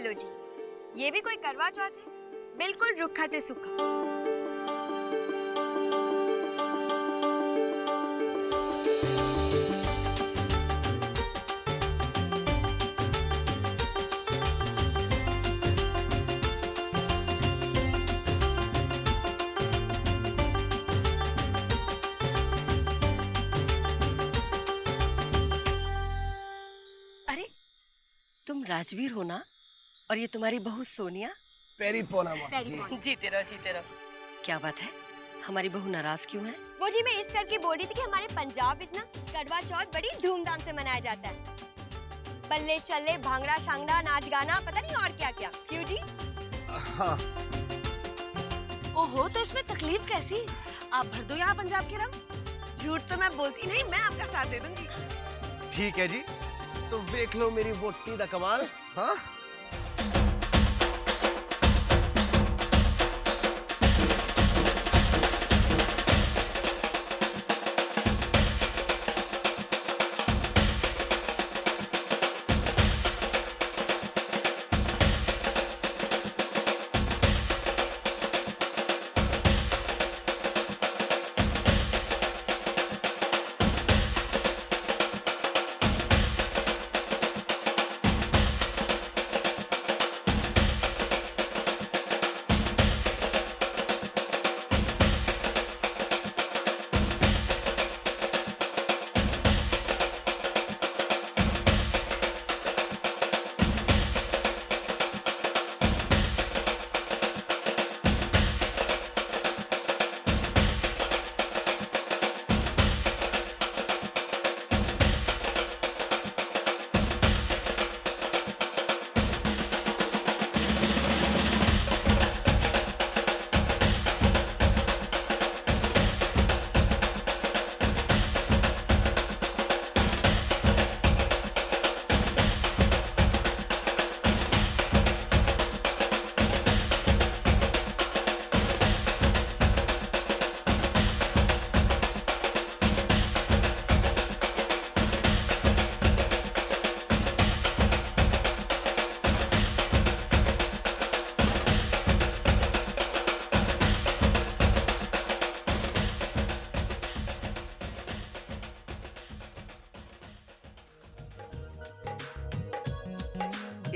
लो जी, ये भी कोई करवा चौथ है? बिल्कुल रुखा ते सूखा। अरे तुम राजवीर हो ना? और ये तुम्हारी बहू सोनिया? पेरी पोना मौसी जी। जीते रहो जीते रहो। क्या बात है, हमारी बहू नाराज क्यों है? वो जी मैं इस करके बोल रही थी कि हमारे पंजाब में ना करवा चौथ बड़ी धूमधाम से मनाया जाता है। बल्ले शल्ले, भांगड़ा शांगड़ा, नाच गाना, पता नहीं और क्या क्या। क्यों जी? हाँ। ओहो, तो इसमें तकलीफ कैसी? आप भर दो यहाँ पंजाब के रंग। झूठ तो मैं बोलती नहीं, मैं आपका साथ दे दूंगी। ठीक है जी, तो देख लो मेरी वोटी दा कमाल। हाँ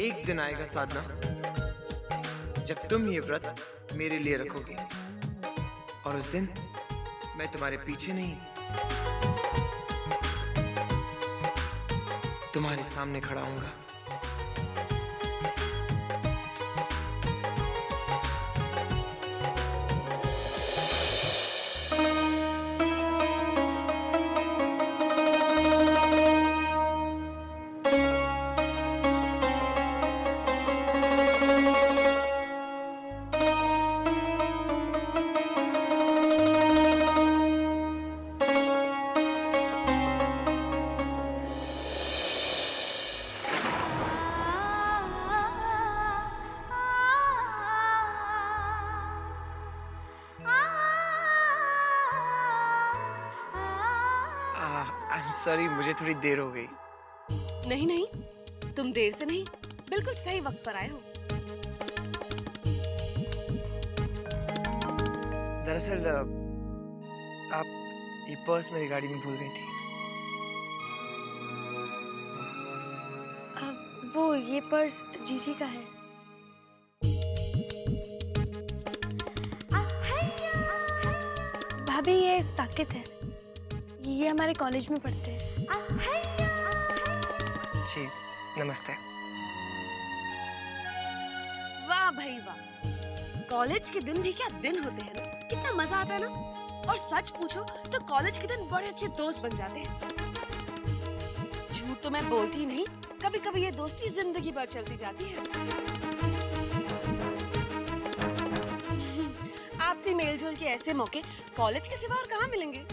एक दिन आएगा साधना जब तुम ये व्रत मेरे लिए रखोगे, और उस दिन मैं तुम्हारे पीछे नहीं, तुम्हारे सामने खड़ा हूंगा। सॉरी, मुझे थोड़ी देर हो गई। नहीं नहीं, तुम देर से नहीं, बिल्कुल सही वक्त पर आए हो। दरअसल आप ये पर्स मेरी गाड़ी में भूल गई थी। वो ये पर्स जीजी का है। भाभी ये साकित है, ये हमारे कॉलेज में पढ़ते हैं। जी नमस्ते। वाह भाई वाह, कॉलेज के दिन भी क्या दिन होते हैं ना, कितना मजा आता है ना। और सच पूछो तो कॉलेज के दिन बड़े अच्छे दोस्त बन जाते हैं। झूठ तो मैं बोलती नहीं, कभी कभी ये दोस्ती जिंदगी भर चलती जाती है। आपसी मेलजोल के ऐसे मौके कॉलेज के सिवा और कहाँ मिलेंगे।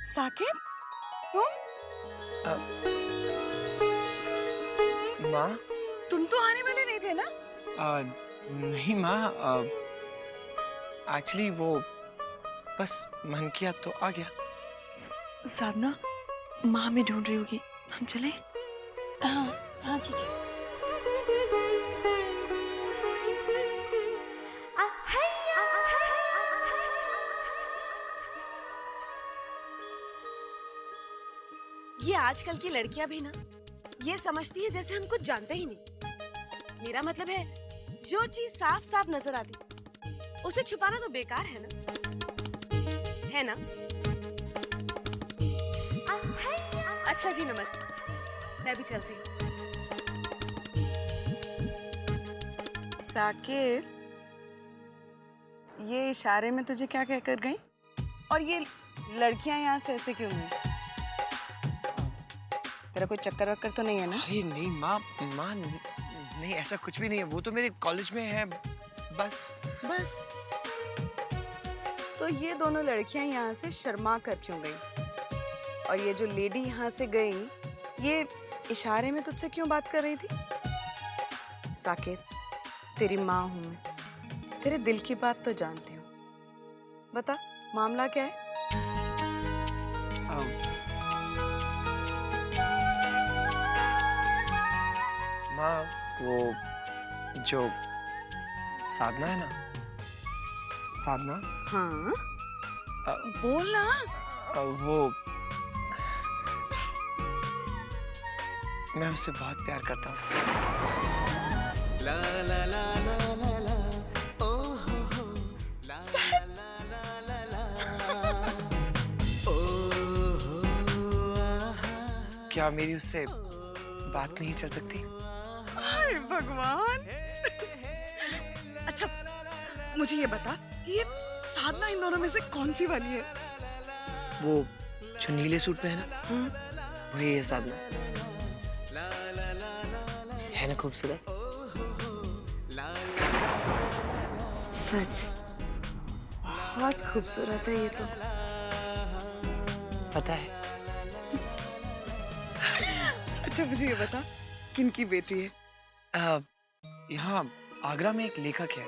साकिब, माँ? तुम तो आने वाले नहीं थे ना? नहीं माँ, एक्चुअली वो बस मन किया तो आ गया। साधना, माँ में ढूंढ रही होगी, हम चलें? हाँ हाँ जीजी। ये आजकल की लड़कियां भी ना ये समझती है जैसे हम कुछ जानते ही नहीं। मेरा मतलब है जो चीज साफ साफ नजर आती उसे छुपाना तो बेकार है ना, है ना? अच्छा जी, नमस्ते, मैं भी चलती हूँ। साकिब, ये इशारे में तुझे क्या कहकर गई? और ये लड़कियां यहाँ से ऐसे क्यों हुई? तेरा कोई चक्कर वक्कर तो नहीं है ना? अरे नहीं माँ, नहीं ऐसा कुछ भी नहीं है। वो तो मेरे कॉलेज में है बस। तो ये दोनों लड़कियां यहाँ से शर्मा कर क्यों गई? और ये जो लेडी यहाँ से गई, ये इशारे में तुझसे क्यों बात कर रही थी? साकेत, तेरी माँ हूँ मैं, तेरे दिल की बात तो जानती हूँ। बता, मामला क्या है? माँ, वो जो साधना है ना, साधना, हाँ, बोल ना। वो मैं उससे बहुत प्यार करता हूँ। ला ला ला ला ला ला, ओ हो ला ला ला ला ला, ओ हो। क्या मेरी उससे बात नहीं चल सकती? हाय भगवान। अच्छा, मुझे ये बता, ये साधना इन दोनों में से कौन सी वाली है? वो जो नीले सूट में है ना, वही है साधना। है ना खूबसूरत? सच बहुत खूबसूरत है ये तो। पता है। अच्छा, मुझे ये बता, किनकी बेटी है? यहाँ आगरा में एक लेखक है,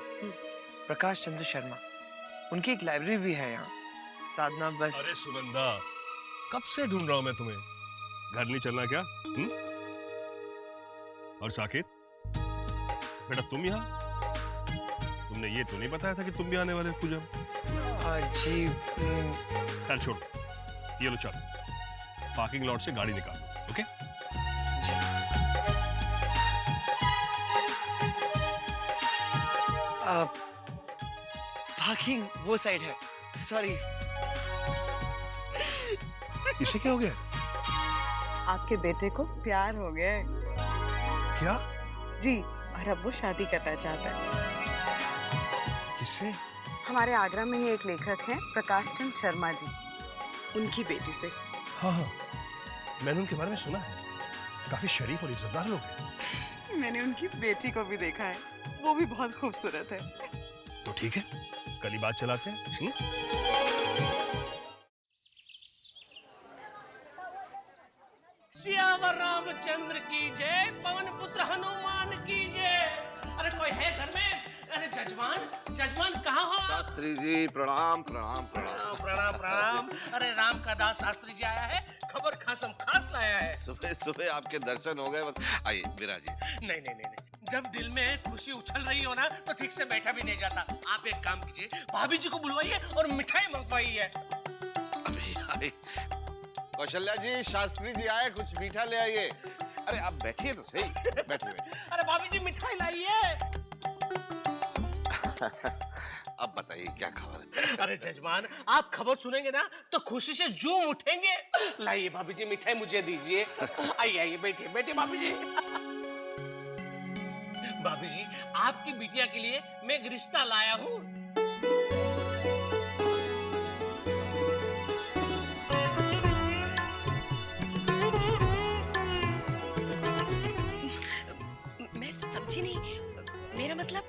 प्रकाश चंद्र शर्मा। उनकी एक लाइब्रेरी भी है यहाँ। साधना बस। अरे सुनंदा, कब से ढूंढ रहा हूँ मैं तुम्हें। घर नहीं चलना क्या? और साकेत, बेटा तुम यहाँ? तुमने ये तो नहीं बताया था कि तुम भी आने वाले हो पूजा में? जी। खैर छोड़ो, ये लो चल, पार्किंग लॉट से गाड़ी निकालो। ओके? पार्किंग वो साइड है। सॉरी। इसे क्या हो गया? आपके बेटे को प्यार हो गया है। क्या? जी, और अब वो शादी करना चाहता है। किससे? हमारे आगरा में ही एक लेखक हैं, प्रकाश चंद्र शर्मा जी, उनकी बेटी से। हाँ हाँ, मैंने उनके बारे में सुना है। काफी शरीफ और इज्जतदार लोग हैं। मैंने उनकी बेटी को भी देखा है, वो भी बहुत खूबसूरत है। तो ठीक है, कल ही बात चलाते हैं। सियावर रामचंद्र की जय, पवन पुत्र हनुमान की जय। अरे कोई है घर में? अरे जजमान कहाँ हो? शास्त्री जी प्रणाम प्रणाम प्रणाम। प्रणाम प्रणाम। अरे राम का दास शास्त्री जी आया है, खबर खासम खास लाया है। सुबह सुबह आपके दर्शन हो गए। आइए विराजी। नहीं, जब दिल में खुशी उछल रही हो ना तो ठीक से बैठा भी नहीं जाता। आप एक काम कीजिए, भाभी जी को बुलवाइए और मिठाई मंगवाइए। अरे कौशल्या जी, शास्त्री जी आए, कुछ मीठा ले आइए। अरे आप बैठिए तो सही, बैठिए। अरे भाभी जी मिठाई लाइए। अब बताइए क्या खबर है? अरे जजमान, आप खबर सुनेंगे ना तो खुशी से झूम उठेंगे। लाइए भाभी जी मिठाई मुझे दीजिए। आइए बैठिए भाभी जी। भाभी जी, आपकी बिटिया के लिए मैं एक रिश्ता लाया हूँ। मैं समझी नहीं, मेरा मतलब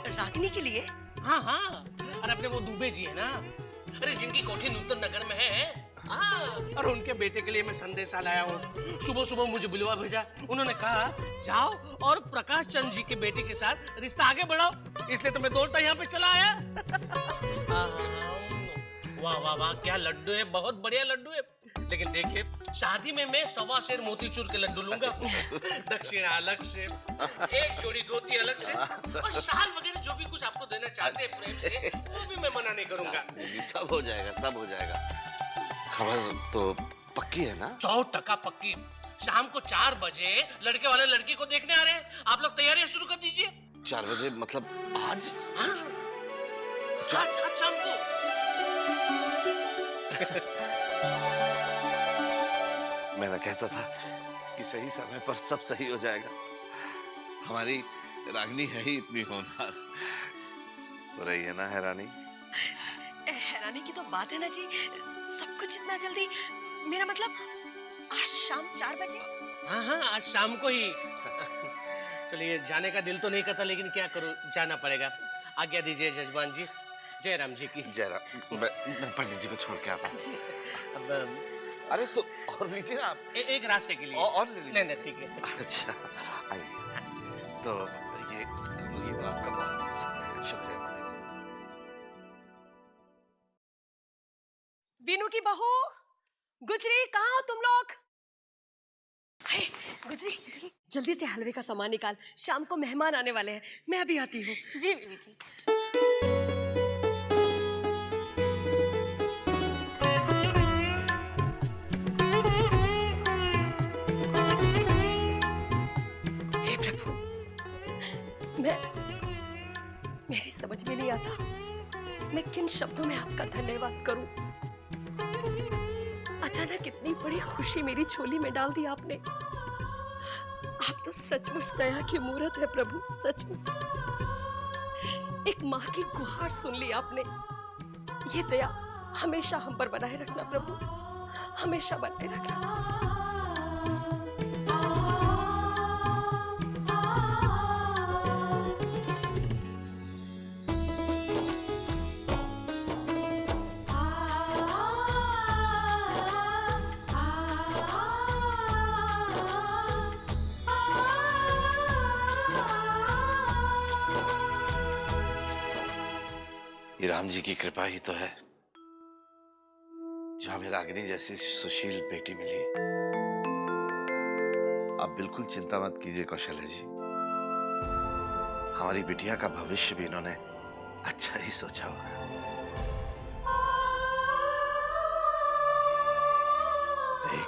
रागिनी के लिए? हाँ, अरे अपने वो दुबे जी है ना, अरे जिनकी कोठी नूतन नगर में है। हाँ, और उनके बेटे के लिए मैं संदेशा लाया हूँ। सुबह सुबह मुझे बुलवा भेजा। उन्होंने कहा जाओ और प्रकाश चंद्र जी के बेटे के साथ रिश्ता आगे बढ़ाओ, इसलिए तो मैं दौड़ता यहाँ पे चला आया। वाह वाह वाह, क्या लड्डू है, बहुत बढ़िया लड्डू है। लेकिन देखिए, शादी में मैं 1.25 सेर मोतीचूर के लड्डू लूंगा। दक्षिणा अलग से, एक जोड़ी धोती अलग से, और शाल वगैरह जो भी कुछ आपको देना चाहते हैं प्रेम से, वो भी मैं मना नहीं करूंगा। शास्त्री जी, सब हो जाएगा, सब हो जाएगा। खबर तो पक्की है ना? 100% पक्की। शाम को 4 बजे लड़के वाले लड़की को देखने आ रहे हैं। आप लोग तैयारियां शुरू कर दीजिए। 4 बजे मतलब आज? आज शाम को। मैं कहता था कि सही समय पर सब सही हो जाएगा। हमारी रागनी है ही इतनी होनहार। तो रही है ना हैरानी? हैरानी की तो बात है ना जी, सब कुछ इतना जल्दी। मेरा मतलब आज शाम 4 बजे। हाँ, आज शाम को ही। चलिए, जाने का दिल तो नहीं करता, लेकिन क्या करूं, जाना पड़ेगा। आज्ञा दीजिए जजमान जी। जय राम जी की। जय राम। मैं पंडित जी को छोड़ के आता। जी। अब अरे तो और लीजिए ना आप। एक रास्ते के लिए। और ले लीजिए। नहीं, ठीक है। अच्छा, आइए। तो ये तो आपका बहुत शुक्रिया पंडित जी। वीनू की बहू, गुजरी, कहाँ हो तुम लोग? गुजरी, जल्दी से हलवे का सामान निकाल, शाम को मेहमान आने वाले हैं। मैं अभी आती हूँ। जी बीबी जी। हे प्रभु, मेरी समझ में नहीं आता मैं किन शब्दों में आपका धन्यवाद करूं। अचानक इतनी बड़ी खुशी मेरी झोली में डाल दी आपने। आप तो सचमुच दया की मूरत है प्रभु, सचमुच। एक माँ की गुहार सुन ली आपने। ये दया हमेशा हम पर बनाए रखना प्रभु, हमेशा बनाए रखना। ये राम जी की कृपा ही तो है जो हमें रागिनी जैसी सुशील बेटी मिली। आप बिल्कुल चिंता मत कीजिए कौशल्या जी, हमारी बिटिया का भविष्य भी इन्होंने अच्छा ही सोचा होगा।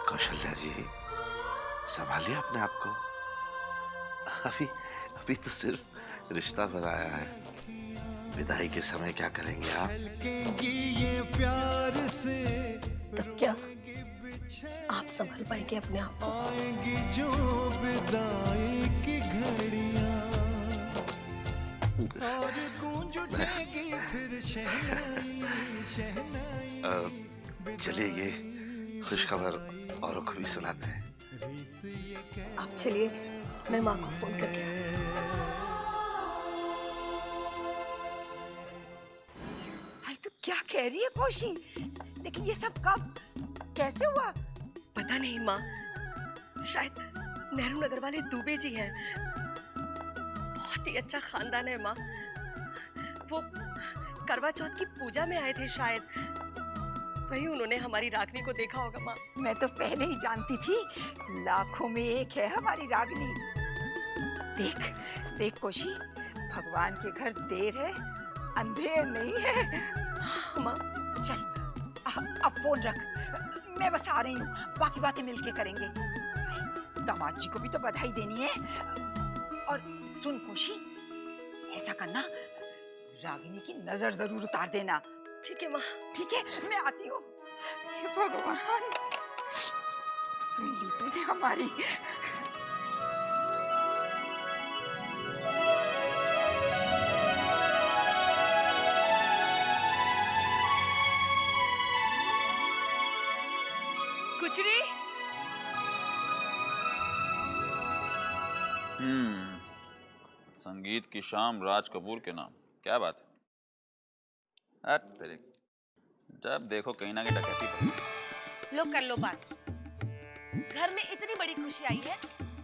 कौशल्या जी, संभालिए अपने आप को। अभी तो सिर्फ रिश्ता बनाया है, विदाई के समय क्या करेंगे आप? तब क्या आप संभाल पाएंगे अपने आप को? जो विदाई की घड़ियां और गूंज उठेगी फिर शहनाई शहनाई। चलिए ये खुशखबर औरों को भी सुनाते हैं। आप चलिए, मैं माँ को फोन करके। भाई तो क्या कह रही है कोशी? लेकिन ये सब कब कैसे हुआ? पता नहीं माँ, शायद नेहरू नगर वाले दुबे जी हैं। बहुत ही अच्छा खानदान है माँ। वो करवा चौथ की पूजा में आए थे शायद, वही उन्होंने हमारी रागनी को देखा होगा माँ। मैं तो पहले ही जानती थी, लाखों में एक है हमारी रागनी। देख देख कोशी, भगवान के घर देर है अंधेर नहीं है। हाँ माँ। चल अब फोन रख, मैं बस आ रही हूँ, बाकी बातें मिलके करेंगे। दामाद जी को भी तो बधाई देनी है। और सुन कोशी, ऐसा करना, रागिनी की नजर जरूर उतार देना। ठीक है माँ। ठीक है, मैं आती हूँ। हे भगवान, सुन ली तूने हमारी। गुजरी, संगीत की शाम राज कपूर के नाम, क्या बात है? हट तेरे, जब देखो कहीं ना कहीं डकैती पड़ी। लो कर लो बात। घर में इतनी बड़ी खुशी आई है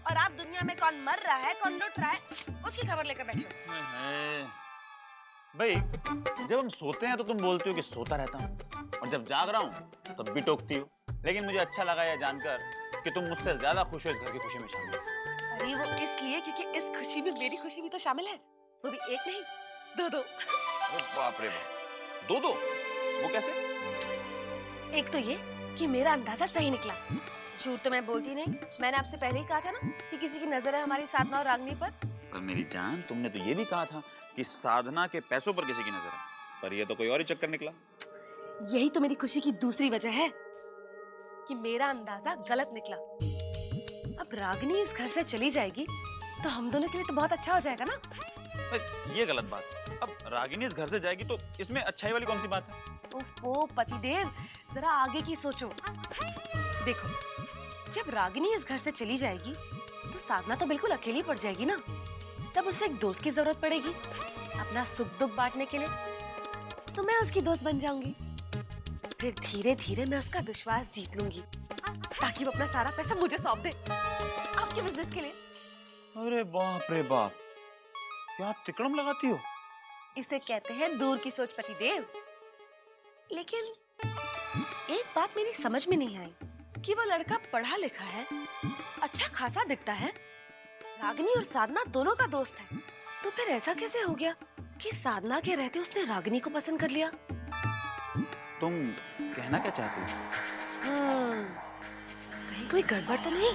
और आप दुनिया में कौन मर रहा है कौन लुट रहा है उसकी खबर लेकर बैठे हो। भाई जब हम सोते हैं तो तुम बोलती हो कि सोता रहता हूँ, और जब जाग रहा हूँ तब भी टोकती हो। लेकिन मुझे अच्छा लगा यह जानकर कि तुम मुझसे ज्यादा खुश हो इस घर की खुशी में शामिल हो। अरे वो इसलिए क्योंकि इस खुशी में मेरी खुशी भी तो शामिल है, वो भी एक नहीं दो। अरे बाप रे बाप, दो वो कैसे? एक तो ये कि मेरा अंदाजा सही निकला। झूठ तो मैं बोलती नहीं, मैंने आपसे पहले ही कहा था ना कि किसी की नजर है हमारी साधना और रागनी पर। पर मेरी जान, तुमने तो ये भी कहा था कि साधना के पैसों पर किसी की नजर है, पर ये तो कोई और ही चक्कर निकला। यही तो मेरी खुशी की दूसरी वजह है कि मेरा अंदाजा गलत निकला। अब रागिनी इस घर से चली जाएगी तो हम दोनों के लिए तो बहुत अच्छा हो जाएगा ना। ये गलत बात। अब रागिनी इस घर से जाएगी तो इसमें अच्छाई वाली कौन सी बात है? ओफो पतिदेव, जरा आगे की सोचो। देखो, जब रागिनी इस घर से चली जाएगी तो साधना तो बिल्कुल अकेली पड़ जाएगी ना। तब उसे एक दोस्त की जरूरत पड़ेगी अपना सुख दुख बांटने के लिए, तो मैं उसकी दोस्त बन जाऊंगी। फिर धीरे धीरे मैं उसका विश्वास जीत लूंगी ताकि वो अपना सारा पैसा मुझे सौंप दे आपके बिजनेस के लिए। अरे बाप रे बाप, क्या तिकड़म लगाती हो। इसे कहते हैं दूर की सोच पतिदेव। लेकिन एक बात मेरी समझ में नहीं आई कि वो लड़का पढ़ा लिखा है, अच्छा खासा दिखता है, रागिनी और साधना दोनों का दोस्त है, तो फिर ऐसा कैसे हो गया कि साधना के रहते उसने रागिनी को पसंद कर लिया? तुम कहना क्या चाहती हो? कहीं कोई गड़बड़ तो नहीं?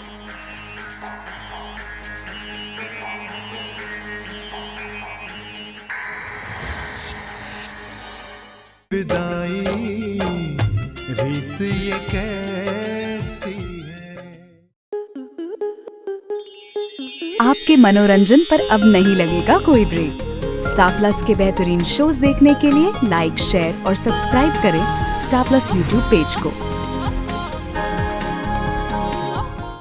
विदाई रीत ये कैसी है। आपके मनोरंजन पर अब नहीं लगेगा कोई ब्रेक। स्टार प्लस के बेहतरीन शोज देखने के लिए लाइक, शेयर और सब्सक्राइब करें स्टार प्लस यूट्यूब पेज को।